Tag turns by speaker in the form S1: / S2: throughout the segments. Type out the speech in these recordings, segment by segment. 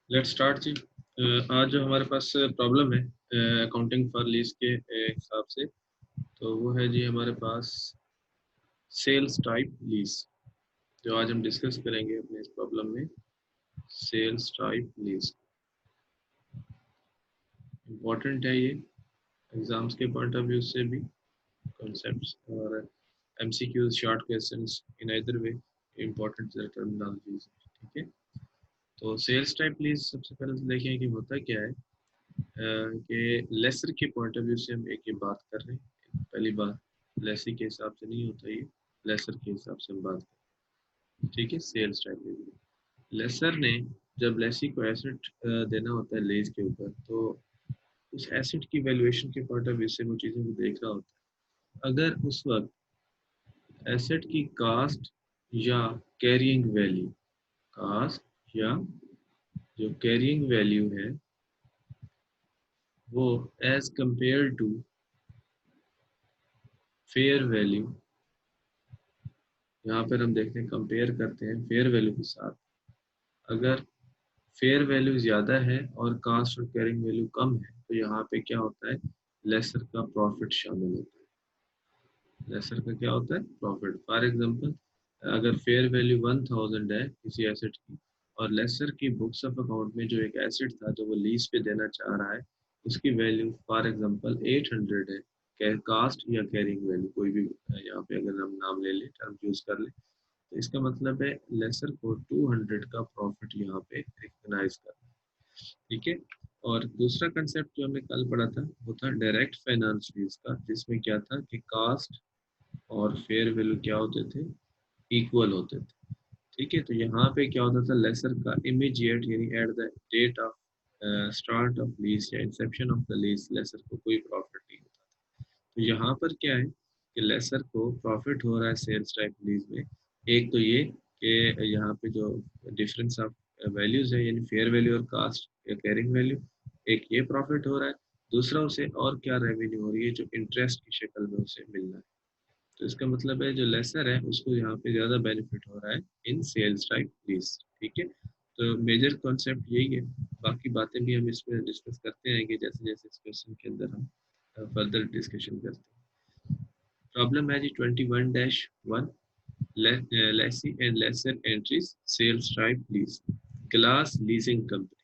S1: Let's start जी। आज जो हमारे पास प्रॉब्लम है अकाउंटिंग फॉर लीज के हिसाब से, तो वो है जी हमारे पास सेल्स टाइप लीज, जो आज हम डिस्कस करेंगे अपने इस प्रॉब्लम में। सेल्स टाइप लीज इम्पॉर्टेंट है ये एग्जाम्स के पॉइंट ऑफ व्यू से भी, कॉन्सेप्ट्स और MCQs short questions in either way important terminologies. ठीक है, तो सेल्स टाइप लीज सबसे पहले तो देखें कि होता क्या है। कि लेसर के पॉइंट ऑफ व्यू से हम एक ये बात कर रहे हैं। पहली बार लेसी के हिसाब से नहीं होता, ये लेसर के हिसाब से हम बात कर रहे हैं। ठीक है, सेल्स टाइप लेसर ने जब लेसी को एसेट देना होता है लीज के ऊपर, तो उस एसेट की वैल्यूएशन के पॉइंट ऑफ व्यू से वो चीज़ों को देख रहा होता है। अगर उस वक्त एसेट की कास्ट या कैरिंग वैल्यू, कास्ट या जो कैरिंग वैल्यू है वो as compare to fair value, यहाँ पर हम देखते हैं कंपेयर करते हैं फेयर वैल्यू के साथ। अगर फेयर वैल्यू ज़्यादा है और कास्ट और कैरिंग वैल्यू कम है, तो यहाँ पे क्या होता है, लेसर का प्रॉफिट शामिल होता है। लेसर का क्या होता है, प्रॉफिट। फॉर एग्जांपल, अगर फेयर वैल्यू 1000 है किसी एसेट की, और लेसर की बुक्स ऑफ अकाउंट में जो एक एसेट था जो वो लीज पे देना चाह रहा है, उसकी वैल्यू फॉर एग्जांपल 800 है, कास्ट या कैरिंग वैल्यू कोई भी यहाँ पे अगर हम नाम ले लें, टर्म यूज कर लें, तो इसका मतलब है लेसर को 200 का प्रॉफिट यहाँ पे रिकग्नाइज करना है। ठीक है, और दूसरा कंसेप्ट जो हमने कल पढ़ा था वो था डायरेक्ट फाइनेंस लीज का, जिसमें क्या था कि कास्ट और फेयर वैल्यू क्या होते थे, इक्वल होते थे। ठीक है, तो यहाँ पे क्या होता था, लेसर का इमीडिएट यानी at the date of start of lease या inception of the lease lessor को कोई प्रॉफिट नहीं होता था। तो यहाँ पर क्या है कि लेसर को प्रॉफिट हो रहा है सेल्स टाइप लीज में। एक तो ये कि यहाँ पे जो डिफरेंस ऑफ वैल्यूज है, यानी फेयर वैल्यू और कास्ट या कैरिंग वैल्यू, एक ये प्रॉफिट हो रहा है। दूसरा उसे और क्या रेवेन्यू हो रही है, जो इंटरेस्ट की शक्ल में उसे मिल रहा है। तो इसका मतलब है जो लेसर है उसको यहाँ पे ज़्यादा बेनिफिट हो रहा है इन सेल्स टाइप लीज। ठीक है, तो मेजर कॉन्सेप्ट यही है। बाकी बातें भी हम इसमें डिस्कस करते रहेंगे जैसे जैसे इस क्वेश्चन के अंदर हम फर्दर डिस्कशन करते हैं। प्रॉब्लम है जी 21-1, lessee and lessor entries sales type lease, glass leasing company.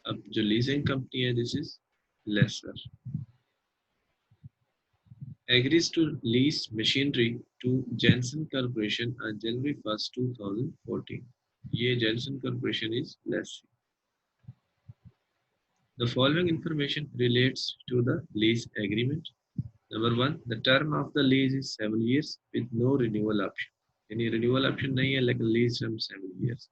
S1: अब जो लीजिंग कंपनी है, this is lessor, agrees to lease machinery to Jensen Corporation on January 1st, 2014. ये Jensen Corporation is lessee. The following information relates to the lease agreement. Number one, the term of the lease is 7 years with no renewal option. Any renewal option नहीं है, लेकिन lease term 7 years.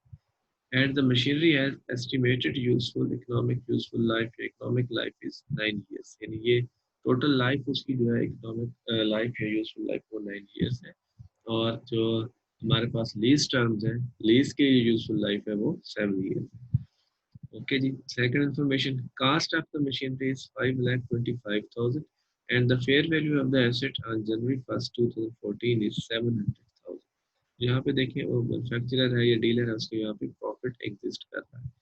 S1: And the machinery has estimated useful life, economic life is 9 years. यानी ये total life उसकी जो है economic life या useful life वो 9 years है। और जो हमारे पास लीज टर्म्स हैं, लीज के यूजफुल लाइफ है वो 7 years। ओके जी, second information, cost of the machinery is 5,25,000 and the fair value of the asset on January 1st, 2014 is 700,000। यहाँ पे देखिए वो मैन्युफैक्चरर है या डीलर है, उसको यहाँ पे प्रॉफिट एग्जिस्ट कर रहा है।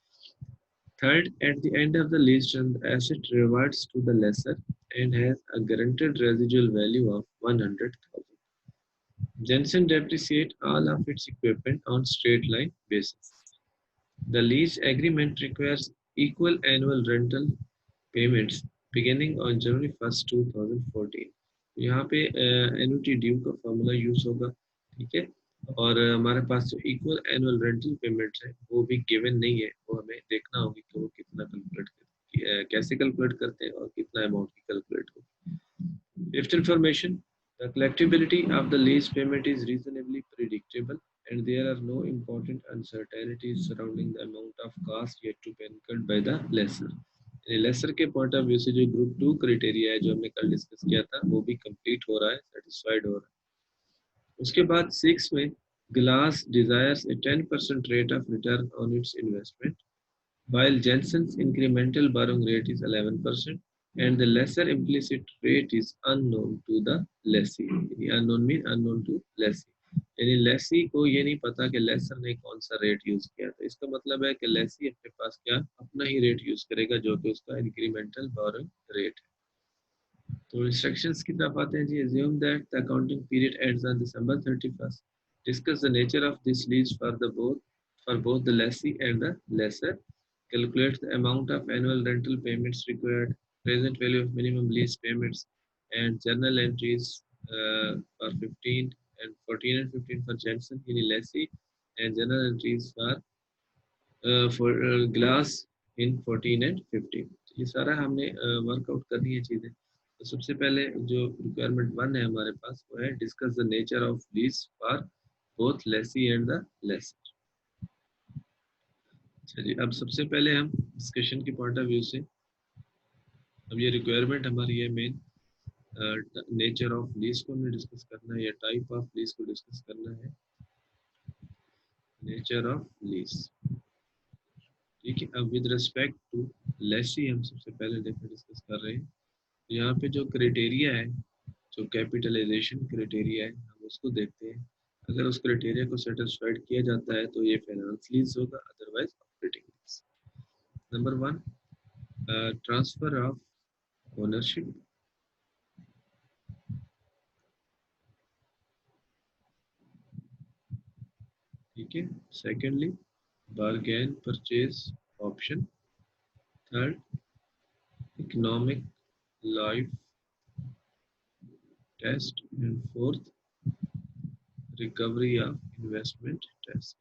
S1: Third, at the end of the lease term, the asset reverts to the lessor and has a guaranteed residual value of 100,000। Jensen depreciate all of its equipment on straight line basis। The lease agreement requires equal annual rental payments beginning on January 1st, 2014। यहाँ पे annuity due का formula use होगा। ठीक है, और हमारे पास जो equal annual rental payments है वो भी गिवन नहीं है, वो हमें देखना होगी कि वो कितना कैलकुलेट कैसे कैलकुलेट करते हैं और कितना अमाउंट की कैलकुलेट होगी। Fifth information, the collectibility of the lease payment is reasonably predictable and there are no important uncertainties surrounding the amount of cost yet to be incurred by the lessor। Lessor के point of view से जो group 2 criteria है जो हमने कल discuss किया था वो भी कंप्लीट हो रहा है, सेटिस्फाइड हो रहा है। उसके बाद 6 में, glass desires A 10% rate of return on it's investment while Jensen's incremental borrowing rate is 11% and the lesser implicit rate is unknown to the lessee। unknown mean unknown to lessee, यानी लेसी को ये नहीं पता कि लेसर ने कौन सा rate use किया, तो इसका मतलब है कि लेसी अपने पास क्या अपना ही रेट यूज करेगा जो कि उसका इंक्रीमेंटल बोरोइंग रेट है। तो इंस्ट्रक्शंस की तरफ आते हैं जी। assume that the accounting period ends on December 31st. Discuss the nature of this lease for both the lessee and the lessor. Calculate the amount of annual rental payments required, present value of minimum lease payments, and journal entries for 15 and 14 and 15 for Jensen in lessee, and journal entries for glass in 14 and 15. ये सारा हमने workout करनी है चीज़ें। तो सबसे पहले जो रिक्वायरमेंट वन है हमारे पास वो है discuss the nature of lease for both lessee and the lessor. अच्छा जी, अब सबसे पहले हम डिस्कशन के पॉइंट ऑफ व्यू से, अब ये रिक्वायरमेंट हमारी है मेन, नेचर ऑफ लीज को हमें डिस्कस करना है या टाइप ऑफ लीज को डिस्कस करना है। नेचर ऑफ लीज, ठीक है। अब विद रिस्पेक्ट टू लेसी हम सबसे पहले डिस्कस कर रहे हैं। यहाँ पे जो क्राइटेरिया है, जो कैपिटलाइजेशन क्राइटेरिया है, हम उसको देखते हैं। अगर उस क्राइटेरिया को सेटिस्फाइड किया जाता है तो ये फाइनेंस लीज होगा, otherwise operating lease. Number one, transfer of ownership, ठीक है। Secondly, bargain purchase option. Third, economic life test. And fourth, recovery of investment test.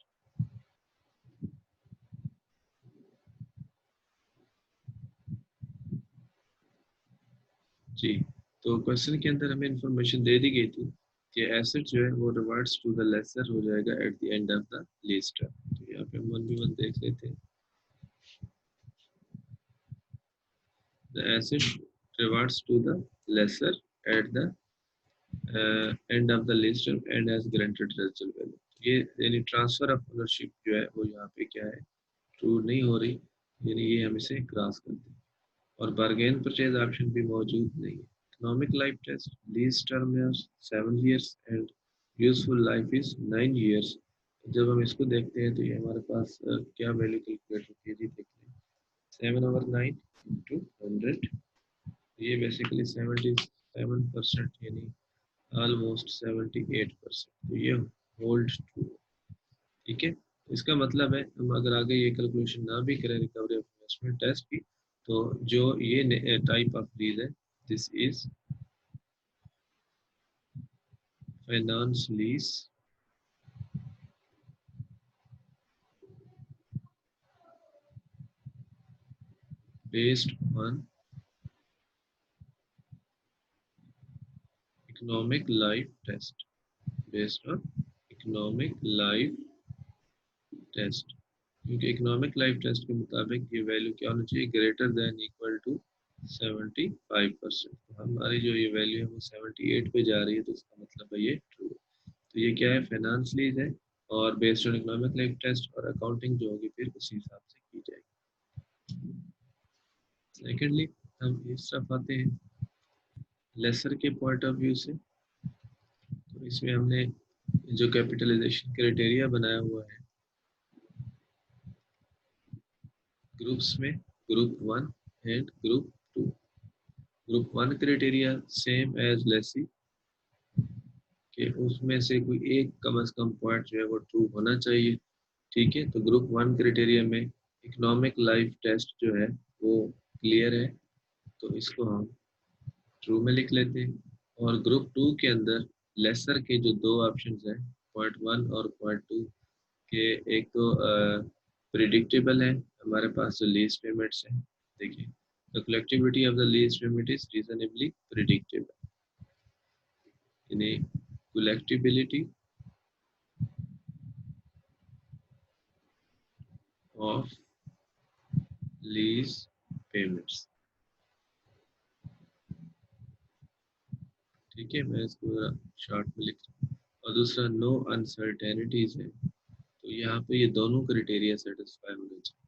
S1: जी, तो क्वेश्चन के अंदर हमें इंफॉर्मेशन दे दी गई थी कि एसेट जो है वो रिवर्ट्स टू द लेसर हो जाएगा at the end of the lease term. तो यहाँ पे हम 1v1 देख लेते हैं। The asset reverts to the lessor at the end of the lease term and as guaranteed residual value. ये यानी ट्रांसफर ऑफ ओनरशिप जो है वो यहाँ पे क्या है, ट्रू नहीं हो रही, यानी ये हम इसे क्रॉस करते हैं। और बारगेन परचेज ऑप्शन भी मौजूद नहीं है। Economic life test, lease term है 7 years and useful life is 9 years। जब हम इसको देखते हैं तो ये हमारे पास क्या वैल्यू कैलकुलेट होती है जी, देखते हैं। 7/9 इंटू 100, ये बेसिकली 77% यानी ऑलमोस्ट 78%, तो ये होल्ड ट्रू, ठीक है। इसका मतलब है हम अगर आगे ये कैलकुलेशन ना भी करें रिकवरी ऑफ इन्वेस्टमेंट टेस्ट की, तो जो ये टाइप ऑफ लीज है, this is finance lease based on economic life test, based on economic life test. क्योंकि इकोनॉमिक लाइफ टेस्ट के मुताबिक ये वैल्यू क्या होनी चाहिए, ग्रेटर देन इक्वल टू 75%। तो हमारी जो ये वैल्यू है वो 78 पे जा रही है, तो इसका मतलब है ये ट्रू। तो ये क्या है, फाइनेंस लीज है और based on economic life test, और अकाउंटिंग जो होगी फिर उसी हिसाब से की जाएगी। सेकेंडली, हम इस तरफ आते हैं लेसर के पॉइंट ऑफ व्यू से। तो इसमें हमने जो कैपिटलाइजेशन क्राइटेरिया बनाया हुआ है ग्रुप्स में, group one and group two. Group one criteria same as lessee, कि उसमें से कोई एक कम से कम पॉइंट जो है वो ट्रू होना चाहिए, ठीक है। तो ग्रुप वन क्राइटेरिया में इकोनॉमिक लाइफ टेस्ट जो है वो क्लियर है, तो इसको हम ट्रू में लिख लेते हैं। और ग्रुप टू के अंदर लेसर के जो दो ऑप्शन हैं, पॉइंट वन और पॉइंट टू के, एक तो प्रिडिक्टेबल है हमारे पास जो लीज पेमेंट्स हैं, देखिए the collectivity of the lease payment is reasonably predictable, यानी कलेक्टिबिलिटी ऑफ लीज पेमेंट्स, ठीक है। मैं इसको शॉर्ट में लिख रहा हूँ। और दूसरा नो अनसर्टेनिटीज है, तो यहाँ पे ये दोनों क्राइटेरिया सेटिस्फाई होने चाहिए।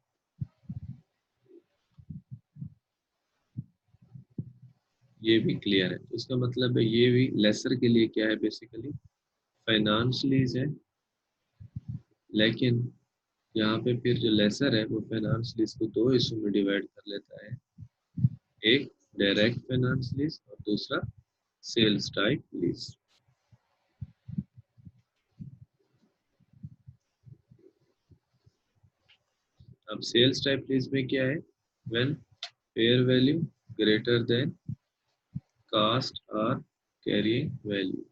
S1: ये भी क्लियर है, तो इसका मतलब है ये भी लेसर के लिए क्या है, बेसिकली फाइनेंस लीज है, लेकिन यहाँ पे फिर जो लेसर है वो फाइनेंस लीज को दो हिस्सों में डिवाइड कर लेता है, एक डायरेक्ट फाइनेंस लीज और दूसरा सेल्स टाइप लीज। अब सेल्स टाइप लीज में क्या है, when fair value greater than cost और कैरिंग वैल्यू।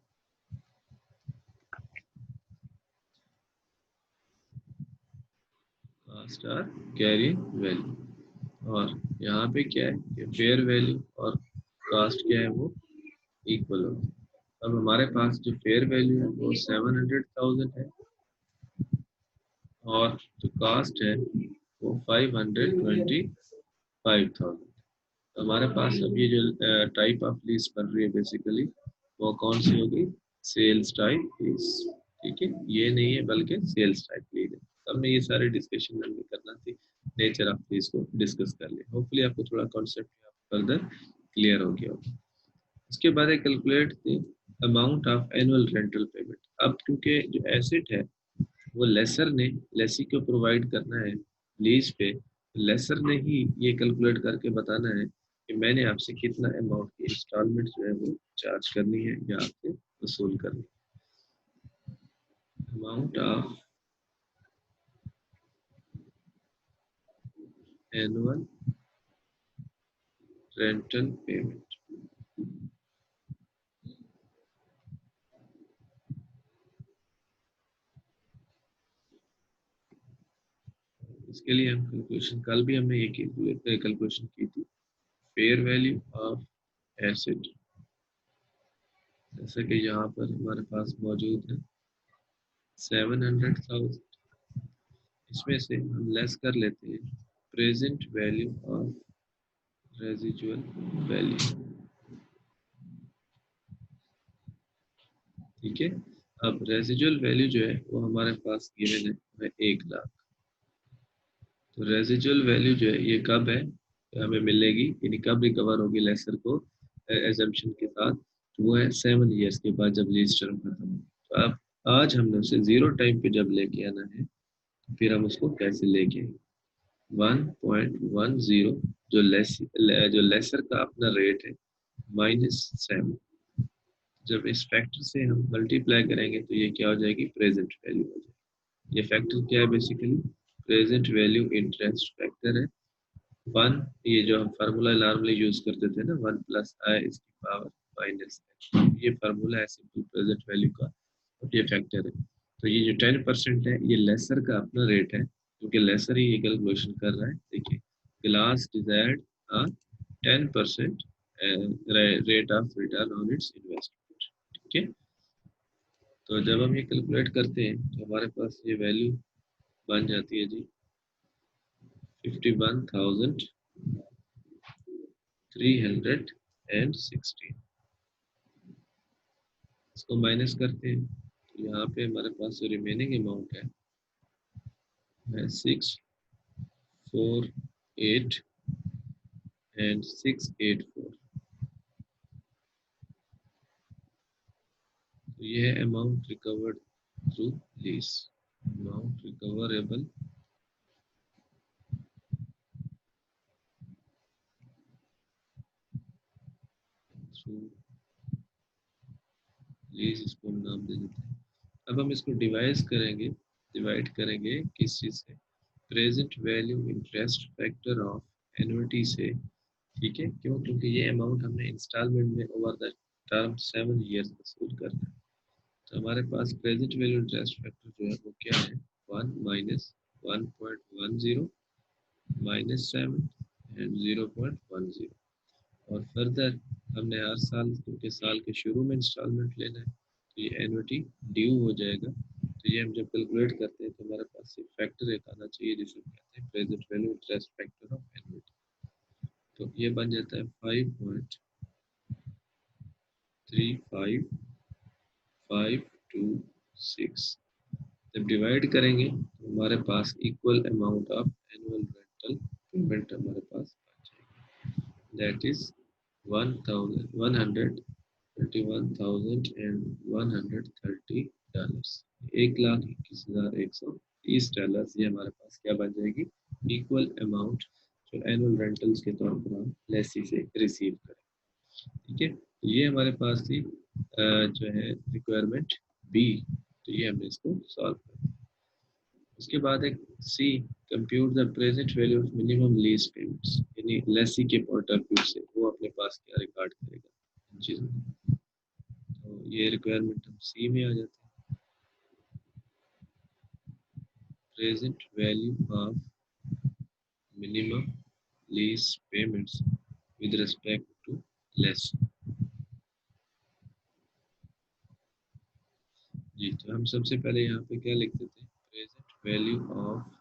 S1: कास्ट और कैरिंग वैल्यू, और यहाँ पे क्या है कि फेयर वैल्यू और कास्ट क्या है वो इक्वल होगी। अब हमारे पास जो फेयर वैल्यू है वो 700,000 है और जो कास्ट है वो 525,000। हमारे पास अब ये जो टाइप ऑफ लीज बन रही है बेसिकली वो कौन सी होगी, सेल्स टाइप लीज। ठीक है, ये नहीं है बल्कि सेल्स टाइप लीज है। तो हमने ये सारे डिस्कशन हमने करना थी, नेचर ऑफ लीज को डिस्कस कर लिया। होपफुली आपको थोड़ा कॉन्सेप्ट फर्दर क्लियर हो गया होगा। उसके बाद है calculate the amount of annual rental payment. अब क्योंकि जो एसेट है वो लेसर ने लेसी को प्रोवाइड करना है लीज पे, लेसर ने ही ये कैलकुलेट करके बताना है कि मैंने आपसे कितना अमाउंट की इंस्टॉलमेंट जो है वो चार्ज करनी है या आपसे वसूल करनी है। Amount of annual rental payment. इसके लिए हम कैलकुलेशन, कल भी हमने एक कैलकुलेशन की थी, फेयर वैल्यू ऑफ एसेट। जैसे कि यहाँ पर हमारे पास मौजूद है 700,000, इसमें से हम लेस कर लेते हैं present value of residual value. ठीक है, अब रेजिजुअल वैल्यू जो है वो हमारे पास गिवन है वह 1 लाख। तो रेजिजुअल वैल्यू जो है ये कब है हमें मिलेगी, यानी कब रिकवर होगी लेसर को एजम्पशन के साथ, तो वो है 7 ईयर्स के बाद जब लीज टर्म खत्म हो। तो अब आज हमने उसे जीरो टाइम पे जब लेके आना है तो फिर हम उसको कैसे लेके आएंगे। 1.10 जो लेसर का अपना रेट है -7, जब इस फैक्टर से हम मल्टीप्लाई करेंगे तो ये क्या हो जाएगी, प्रेजेंट वैल्यू हो जाएगी। ये फैक्टर क्या है basically, present value interest factor है। वन, ये जो हम फार्मूला नॉर्मली यूज करते थे ना, 1 + i इसकी पावर -x, ये फार्मूला है सिंपल प्रेजेंट वैल्यू का, और ये फैक्टर है। तो ये जो 10% है ये लेसर का अपना रेट है, क्योंकि लेसर ही ये कैलकुलेशन कर रहा है। देखिए, class desired 10% rate of return on it's investment. ठीक है, तो जब हम ये कैलकुलेट करते हैं तो हमारे पास ये वैल्यू बन जाती है जी 51,316। इसको माइनस करते हैं तो यहाँ पे हमारे पास जो रिमेनिंग अमाउंट है 648,684। तो ये है amount recovered through lease, amount recoverable through lease, इसको हम नाम दे देते हैं। अब हम इसको डिवाइड करेंगे किस चीज़ से, present value interest factor of annuity से। ठीक है, क्यों, क्योंकि ये अमाउंट हमने इंस्टॉलमेंट में ओवर द टर्म 7 ईयर्स वसूल करना है। तो हमारे पास प्रेजेंट वैल्यू इंटरेस्ट फैक्टर जो है वो क्या है, 1 - 1.10 -7 एंड 0.10। और फर्दर हमने हर साल, क्योंकि साल के शुरू में इंस्टॉलमेंट लेना है तो ये एनुइटी ड्यू हो जाएगा। तो ये हम जब कैलकुलेट करते हैं तो हमारे पास ये फैक्टर एक आना चाहिए जिसे हम कहते हैं present value interest factor of annuity. तो ये बन जाता है 5.3556। जब डिवाइड करेंगे तो हमारे पास equal amount of annual rental payment हमारे पास आ जाएगी, दैट इज 1,131,130 डॉलर, 1,21,130 ये हमारे पास क्या बन जाएगी, इक्वल अमाउंट जो एनुअल रेंटल्स के तौर पर हम लेसी से रिसीव करें। ठीक है, तो ये हमारे पास थी जो है रिक्वायरमेंट बी, तो ये हमने इसको सॉल्व कर। उसके बाद एक C, compute the present value of minimum lease payments, यानी लेसी के पॉइंट ऑफ व्यू से वो अपने पास क्या रिकॉर्ड करेगा इन चीज़ों को। तो ये रिक्वायरमेंट हम सी में आ जाते हैं, present value of minimum lease payments with respect to lessee. जी, तो हम सबसे पहले यहाँ पे क्या लिखते थे, present value of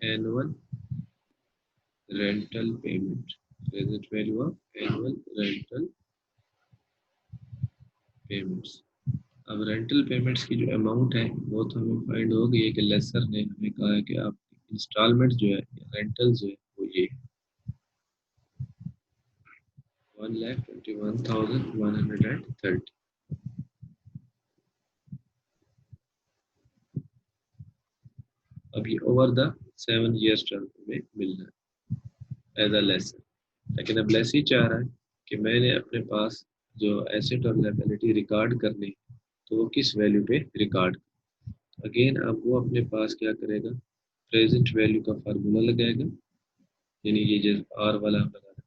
S1: annual rental payment, present value of annual rental payments. अब रेंटल पेमेंट्स की जो अमाउंट है वो तो हमें फाइंड हो गई है कि लेसर ने हमें कहा है कि आप इंस्टॉलमेंट जो है रेंटल जो है वो ये 1,21,130। अब ये ओवर द 7 ईयर्स टर्म में मिलना है एज अ लेसर, लेकिन अब लेसी चाह रहा है कि मैंने अपने पास जो एसेट और लायबिलिटी रिकॉर्ड करनी है तो वो किस वैल्यू पे रिकॉर्ड। अगेन अब वो अपने पास क्या करेगा, प्रेजेंट वैल्यू का फार्मूला लगाएगा, यानी ये जो आर वाला हम लगा रहे हैं,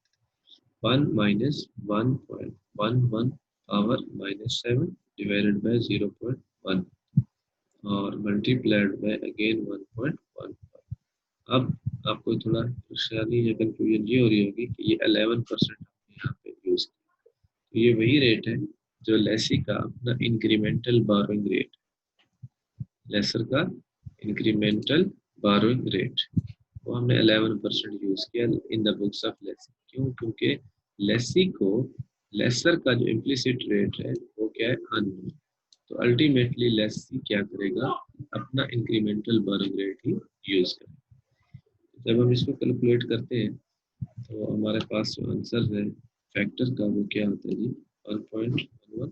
S1: 1 minus 1.11 power minus 7 divided by 0.1 और मल्टीप्लाइड बाय अगेन 1.1। अब आपको थोड़ा परेशानी या कंफ्यूजन ये हो रही होगी कि ये 11% हमने यहाँ पे यूज किया, तो ये वही रेट है जो लेसी का अपना इंक्रीमेंटल बारोइंग रेट, लेसर का इंक्रीमेंटल बारोइंग रेट, वो हमने 11% यूज किया in the books of Lesi. क्यों? क्योंकि लेसी को लेसर का जो इम्प्लिसिट रेट है वो क्या है, अननोन। तो अल्टीमेटली लेसी क्या करेगा, अपना इंक्रीमेंटल बारोइंग रेट ही यूज करेगा। जब हम इसको कैलकुलेट करते हैं तो हमारे पास जो आंसर है फैक्टर का वो क्या होता है जी, 1.11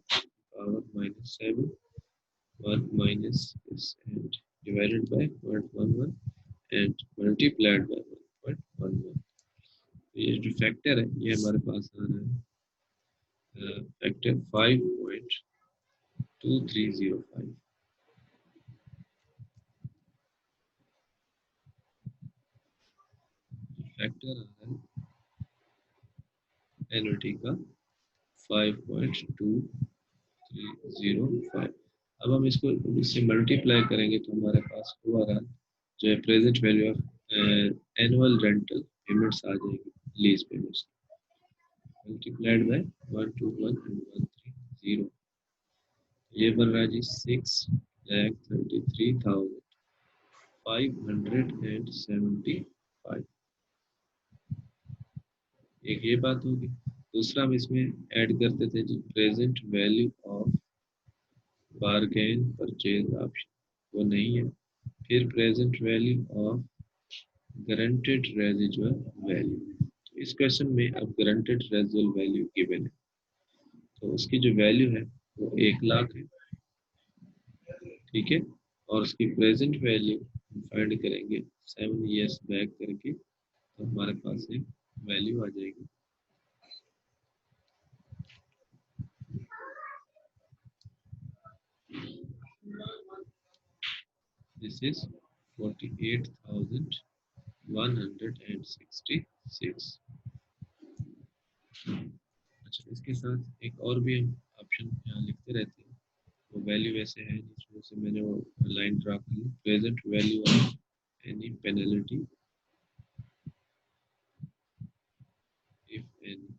S1: power minus 7 1 minus this and divided by 0.11 and multiplied by 1.11। ये जो फैक्टर है ये हमारे पास आ रहा है फैक्टर 5.2305। फैक्टर आ रहा है एनुटी का 5.2305। अब हम इसको इससे मल्टीप्लाई करेंगे तो हमारे पास वो आ रहा है जो है present value of annual rental payments आ जाएगी, lease payments multiplied by 121 and 130, ये बन रहा है जी 6,33,575। एक ये बात होगी। दूसरा हम इसमें ऐड करते थे जी present value of bargain purchase option, वो नहीं है। फिर present value of guaranteed residual value, तो इस क्वेश्चन में अब गारंटेड रेजिजुअल वैल्यू गिवन है, तो उसकी जो वैल्यू है वो 1,00,000 है। ठीक है, और उसकी प्रेजेंट वैल्यू फाइंड करेंगे 7 ईयर्स बैक करके, तो हमारे पास एक वैल्यू आ जाएगी, दिस इज 48,166। अच्छा, इसके साथ एक और भी हम ऑप्शन यहाँ लिखते रहते हैं, वो वैल्यू ऐसे है जिसमें से मैंने वो लाइन ड्रा कर ली, present value of any penalty if any,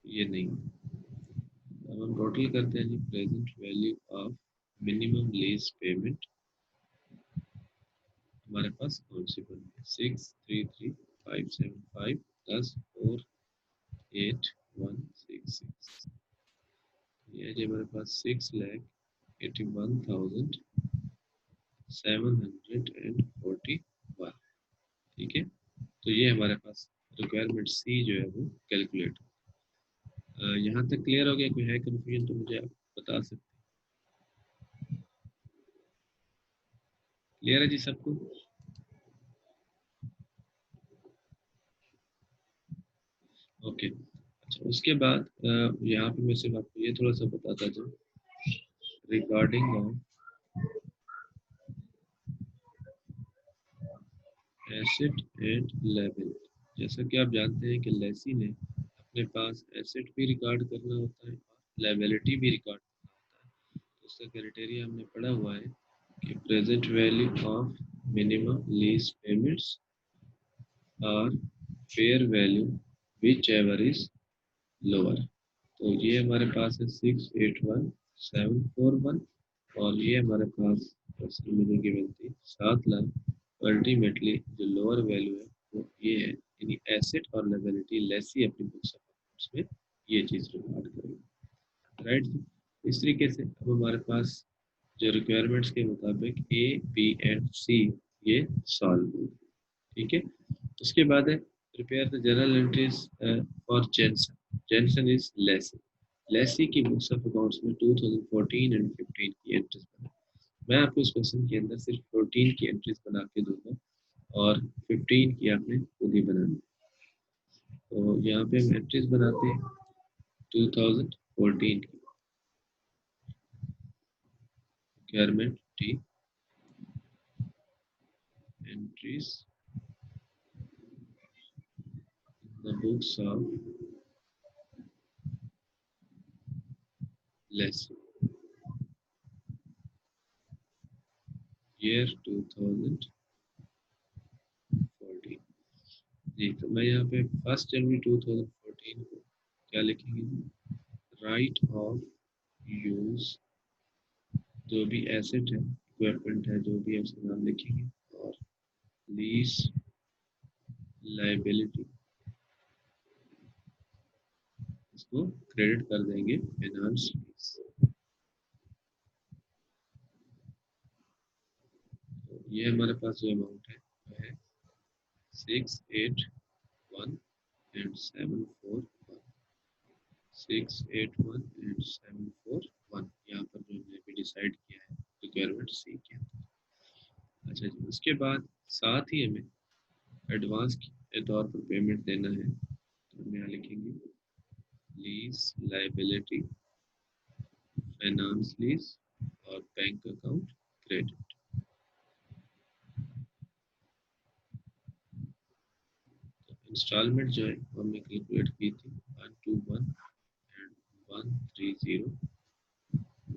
S1: ये नहीं। अब हम टोटल करते हैं जी present value of minimum lease payment, हमारे पास कौन सी बन है, 633,575 प्लस 48,166, ये जो हमारे पास 6,81,741। ठीक है, तो ये हमारे पास रिक्वायरमेंट सी जो है वो कैलकुलेट। यहाँ तक क्लियर हो गया? कोई है कन्फ्यूजन तो मुझे आप बता सकते हैं। क्लियर है जी सबको? ओके। अच्छा, उसके बाद यहाँ पे मैं सिर्फ आपको ये थोड़ा सा बताता जाऊँ रिगार्डिंग एसेट एंड लायबिलिटी। जैसा कि आप जानते हैं कि लेसी ने अपने पास एसेट भी रिकॉर्ड करना होता है और लायबिलिटी भी रिकॉर्ड करना होता है। तो उसका क्राइटेरिया हमने पढ़ा हुआ है कि present value of minimum lease payments और fair value whichever is lower. तो ये हमारे पास है 681741 और ये हमारे पास पर्सनल मुझे गिवन थी 7 लाख। अल्टीमेटली जो लोअर वैल्यू है वो ये है, यानी एसेट और लायबिलिटी लेसी अपनी बुक्स ऑफ अकाउंट्स में ये चीज़ रिकॉर्ड करेगी। राइट जी। इस तरीके से अब हमारे पास जो रिक्वायरमेंट्स के मुताबिक ए बी एंड सी ये सॉल्व हो। ठीक है। उसके बाद है prepare the journal entries for Jensen. Jensen is lessee. Lessee की बुक्स ऑफ अकाउंट्स में 2014 एंड 15 की एंट्रीज बना। मैं आपको इस क्वेश्चन के अंदर सिर्फ 14 की एंट्रीज बना के दूंगा और 15 की आपने खुद ही बनानी है। तो यहाँ पे हम एंट्रीज बनाते हैं 2014 की। Requirement T entries the books of Lesi year 2014। जी, तो मैं यहाँ पे 1 जनवरी 2014 को क्या लिखेंगे? राइट ऑफ यूज जो भी एसेट है, इक्विपमेंट है, जो भी है उसका नाम लिखेंगे और लीज लाइबिलिटी इसको क्रेडिट कर देंगे फाइनेंस लीज। तो ये हमारे पास जो अमाउंट है वो है 681 एंड 741। 681 एंड 741 यहाँ पर जो हमने अभी डिसाइड किया है रिक्वायरमेंट सी के अंदर। अच्छा जी, उसके बाद साथ ही हमें एडवांस के तौर पर पेमेंट देना है, तो हम यहाँ लिखेंगे लीज लाइबिलिटी फाइनेंस लीज और बैंक अकाउंट क्रेडिट। तो इंस्टॉलमेंट जो है वो हमने कैलकुलेट की थी 121 एंड 130,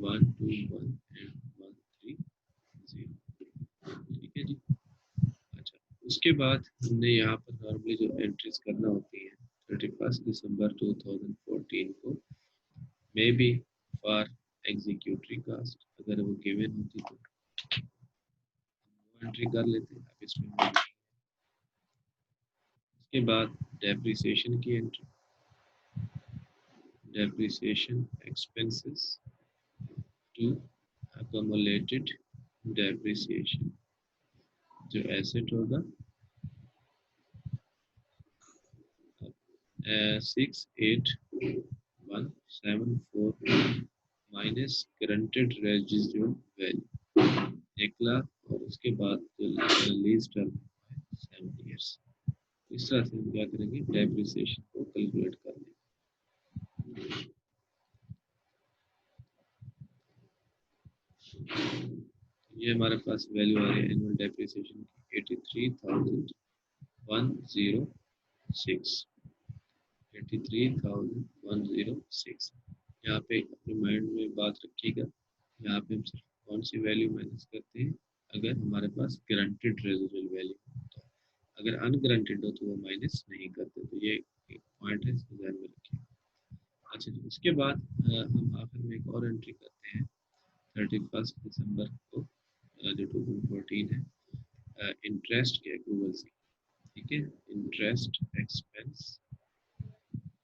S1: 121 एंड 130। ठीक है जी। अच्छा, उसके बाद हमने यहाँ पर नॉर्मली जो एंट्रीज करना होती है 31 दिसंबर 2014 को may be for executory cost अगर वो गिवन होती तो वो एंट्री कर लेते हैं। अब इसमें उसके बाद डेप्रिसिएशन की entry, depreciation expenses to accumulated depreciation जो एसेट होगा 681,741 minus guaranteed residual value 1 lakh और उसके बाद जो लीज टर्म है 7 ईयर्स। इस तरह से हम क्या करेंगे डेप्रिसिएशन को कैलकुलेट कर लेंगे। ये हमारे पास वैल्यू आ रही है एनुअल डेप्रिसिएशन की 83,106। 83,106। यहाँ पे अपने माइंड में बात रखिएगा, यहाँ पे हम सिर्फ कौन सी वैल्यू माइनस करते हैं अगर हमारे पास गारंटेड रेजिडुअल वैल्यू तो, अगर अनगारंटेड हो तो वो माइनस नहीं करते। तो ये एक पॉइंट है, इसको ध्यान में रखिए। अच्छा जी, उसके बाद हम आखिर में एक और एंट्री करते हैं 31 दिसंबर को जो 2014 है इंटरेस्ट के एक्रूवल्स की। ठीक है, interest expense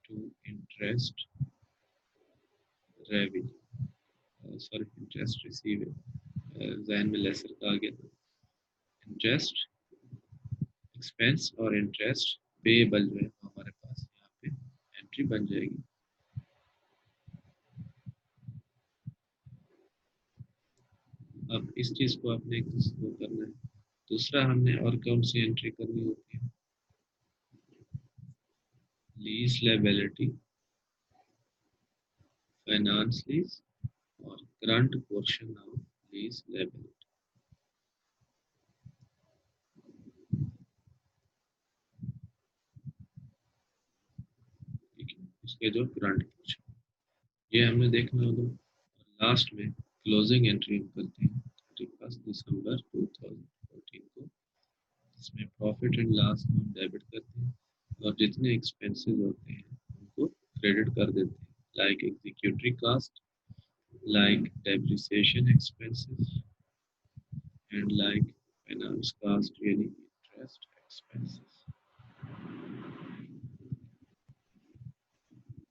S1: to interest revenue, sorry interest receive जहन में लेसर का आ गया। इंटरेस्ट एक्सपेंस और इंटरेस्ट पेएबल जो है वो हमारे पास यहाँ पे एंट्री बन जाएगी। अब इस चीज को आपने एक वो करना है। दूसरा हमने और कौन सी एंट्री करनी होती है, लीज लायबिलिटी, फाइनेंस लीज और current portion of lease liability. ठीक है, इसके जो करंट पोर्शन ये हमें देखना होगा। लास्ट में क्लोजिंग एंट्री हम करते हैं 31 दिसंबर 2014 को, इसमें प्रॉफिट एंड लॉस को हम डेबिट करते हैं और जितने एक्सपेंसेस होते हैं उनको क्रेडिट कर देते हैं, like executive cost, like depreciation expenses, and like finance cost, यानी interest expenses।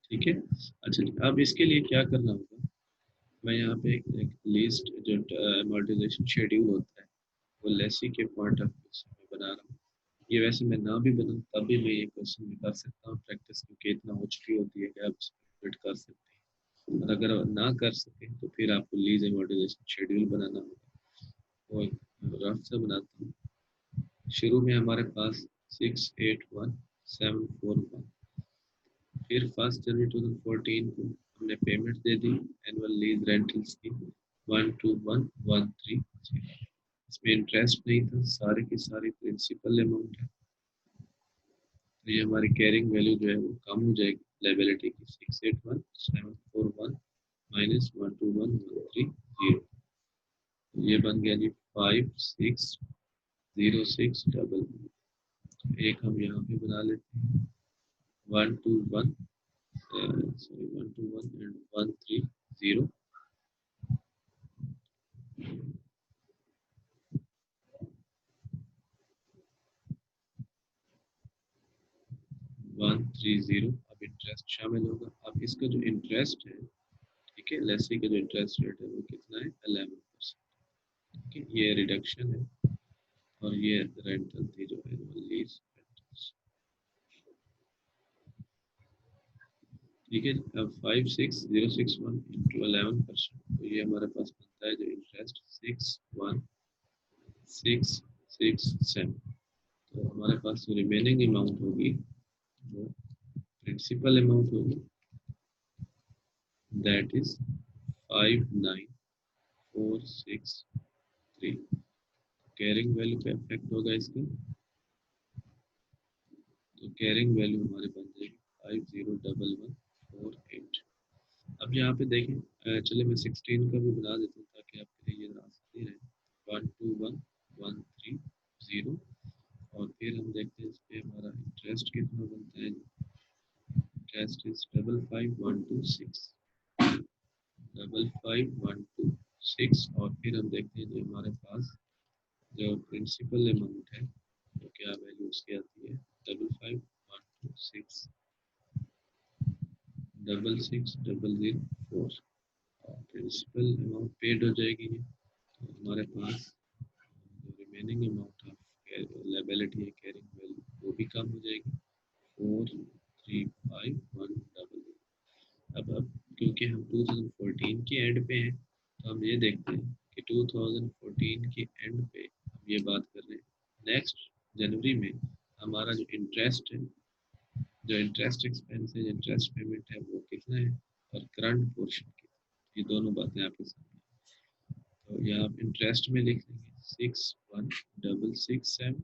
S1: ठीक है, अच्छा अब इसके लिए क्या करना होगा, मैं यहाँ पे एक लिस्ट जो अमोर्टाइजेशन शेड्यूल होता है वो लेसी के पॉइंट ऑफ व्यू से मैं बना रहा हूँ। ये वैसे मैं ना भी बनाऊँ तब भी मैं ये क्वेश्चन में कर सकता हूँ प्रैक्टिस, क्योंकि इतना हो चुकी होती है कि आप फिट कर सकते हैं। और अगर ना कर सकें तो फिर आपको लीज अमोर्टाइजेशन शेड्यूल बनाना होगा। और रफ से बनाता हूँ। शुरू में हमारे पास 681741, फिर 1 जनवरी 2014 को हमने payment they the annual lease rentals की 121,130। इसमें इंटरेस्ट नहीं था, सारे की सारी प्रिंसिपल अमाउंट है, तो ये हमारी कैरिंग वैल्यू जो है वो कम हो जाएगी लायबिलिटी की, 681741 माइनस 121,130, ये बन गया जी 560611। एक हम यहाँ पे बना लेते हैं 121 sorry 121 and 130, 130। अब इंटरेस्ट शामिल होगा। अब इसका जो इंटरेस्ट है, ठीक है, लेसी का जो इंटरेस्ट रेट है वो कितना है, 11%। ठीक है, ये रिडक्शन है और ये रेंटल थी जो एनुअल लीज रेंटल्स। ठीक है, अब 56061 इंटू 11%, तो ये हमारे पास बनता है जो इंटरेस्ट 61,667। तो हमारे पास जो रिमेनिंग अमाउंट होगी वो प्रिंसिपल अमाउंट होगी, दैट इज 59,463। कैरिंग वैल्यू पे इफेक्ट होगा इसका, तो कैरिंग वैल्यू हमारे बन जाएगी 501148। अब यहाँ पे देखें, चले मैं 16 का भी बना देता हूँ ताकि आपके लिए ये आसानी रहे। 121,130 और फिर हम देखते हैं इस पे हमारा इंटरेस्ट कितना बनता है। इंटरेस्ट इज 55,126 और फिर हम देखते हैं जो हमारे पास जो प्रिंसिपल अमाउंट है तो क्या वैल्यू उसकी आती है, 55,126,66004 और प्रिंसिपल अमाउंट पेड हो जाएगी ये। तो हमारे पास जो रिमेनिंग अमाउंट ऑफ लायबिलिटी है, कैरिंग वैल्यू, वो भी कम हो जाएगी 435,100। अब क्योंकि हम 2014 के एंड पे हैं तो हम ये देखते हैं कि 2014 के एंड पे हम ये बात कर रहे हैं, नेक्स्ट जनवरी में हमारा जो इंटरेस्ट है, जो इंटरेस्ट एक्सपेंस है, इंटरेस्ट पेमेंट है वो कितना है और करंट पोर्शन कितना, ये दोनों बातें आपके सामने। तो यहाँ आप इंटरेस्ट में लिख लेंगे 61,667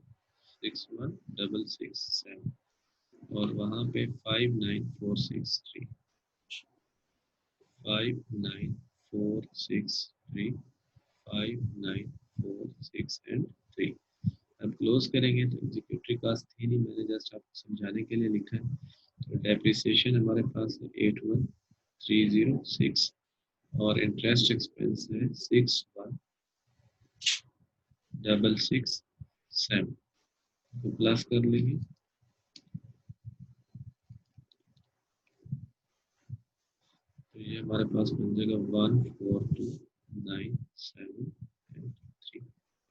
S1: 61,667 और वहाँ पे 59,463 59,463 59,463 एंड 3। अब क्लोज करेंगे तो एग्जीक्यूटिव कास्ट थी नहीं, मैंने जस्ट आपको समझाने के लिए लिखा है। तो डेप्रिसिएशन हमारे पास है 81,306 और इंटरेस्ट एक्सपेंस है 61,667, तो प्लस कर लेंगे तो ये हमारे पास बन जाएगा 142,973।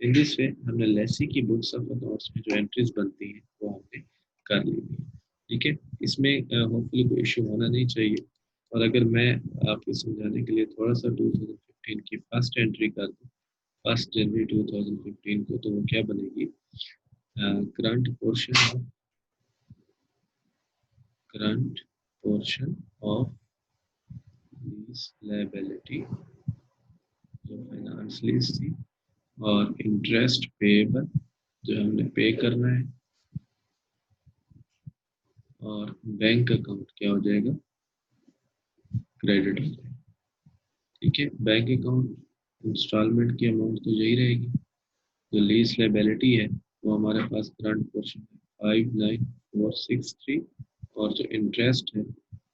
S1: इन दिस वे हमने लेसी की बुक्स ऑफ अकाउंट्स में जो एंट्रीज बनती हैं वो हमने कर ली है। ठीक है, इसमें होपफुली कोई इशू होना नहीं चाहिए। और अगर मैं आपको समझाने के लिए थोड़ा सा 2015 की फर्स्ट एंट्री कर दूँ 1 जनवरी 2015 को, तो वो क्या बनेगी, current portion of lease liability, जो फाइनेंस लीज थी, और इंटरेस्ट पेएबल जो हमने पे करना है, और बैंक अकाउंट क्या हो जाएगा, क्रेडिट हो जाएगा। ठीक है, बैंक अकाउंट इंस्टॉलमेंट की अमाउंट तो यही रहेगी, जो लीज लायबिलिटी है वो हमारे पास करंट पोर्शन है 59463, और जो इंटरेस्ट है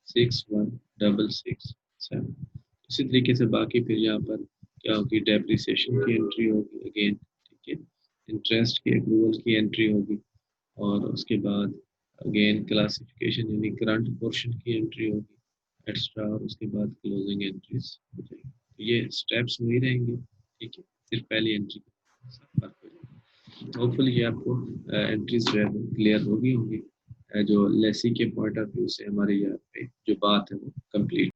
S1: 61667। इसी तरीके से बाकी फिर यहाँ पर क्या होगी, डेप्रिसिएशन की एंट्री होगी अगेन, ठीक है, इंटरेस्ट की एक्रूवल की एंट्री होगी, और उसके बाद अगेन क्लासिफिकेशन यानी करंट पोर्शन की एंट्री होगी एक्स्ट्रा, और उसके बाद क्लोजिंग एंट्रीज हो जाएगी। तो ये स्टेप्स वही रहेंगे, ठीक है, सिर्फ पहली एंट्री फर्क हो जाएगा। होपफुली ये आपको एंट्रीज जो है वो क्लियर होगी होंगी, जो लेसी के पॉइंट ऑफ व्यू से हमारे यहाँ पे जो बात है वो कंप्लीट